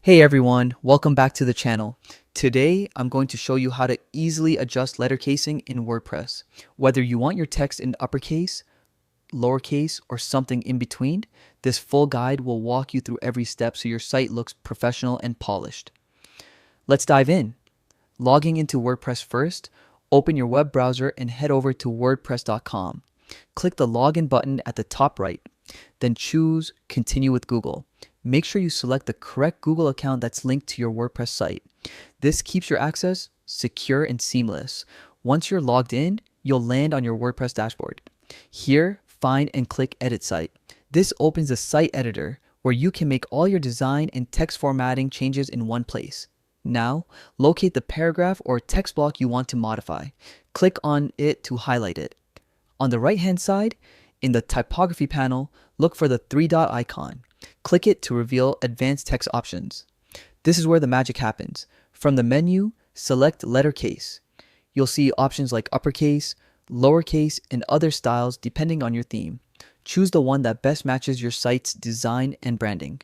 Hey everyone, welcome back to the channel. Today, I'm going to show you how to easily adjust letter casing in WordPress. Whether you want your text in uppercase, lowercase, or something in between, this full guide will walk you through every step so your site looks professional and polished. Let's dive in. Logging into WordPress first, open your web browser and head over to wordpress.com. Click the login button at the top right, then choose Continue with Google. Make sure you select the correct Google account that's linked to your WordPress site. This keeps your access secure and seamless. Once you're logged in, you'll land on your WordPress dashboard. Here, find and click Edit Site. This opens a site editor where you can make all your design and text formatting changes in one place. Now, locate the paragraph or text block you want to modify. Click on it to highlight it. On the right-hand side, in the typography panel, look for the three-dot icon. Click it to reveal advanced text options. This is where the magic happens. From the menu, select Lettercase. You'll see options like uppercase, lowercase, and other styles depending on your theme. Choose the one that best matches your site's design and branding.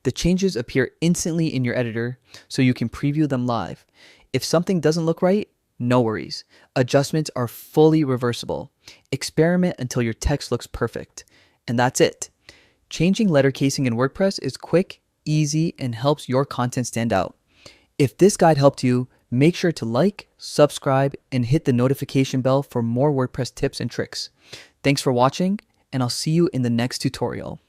The changes appear instantly in your editor, so you can preview them live. If something doesn't look right, no worries. Adjustments are fully reversible. Experiment until your text looks perfect. And that's it. Changing letter casing in WordPress is quick, easy, and helps your content stand out. If this guide helped you, make sure to like, subscribe, and hit the notification bell for more WordPress tips and tricks. Thanks for watching, and I'll see you in the next tutorial.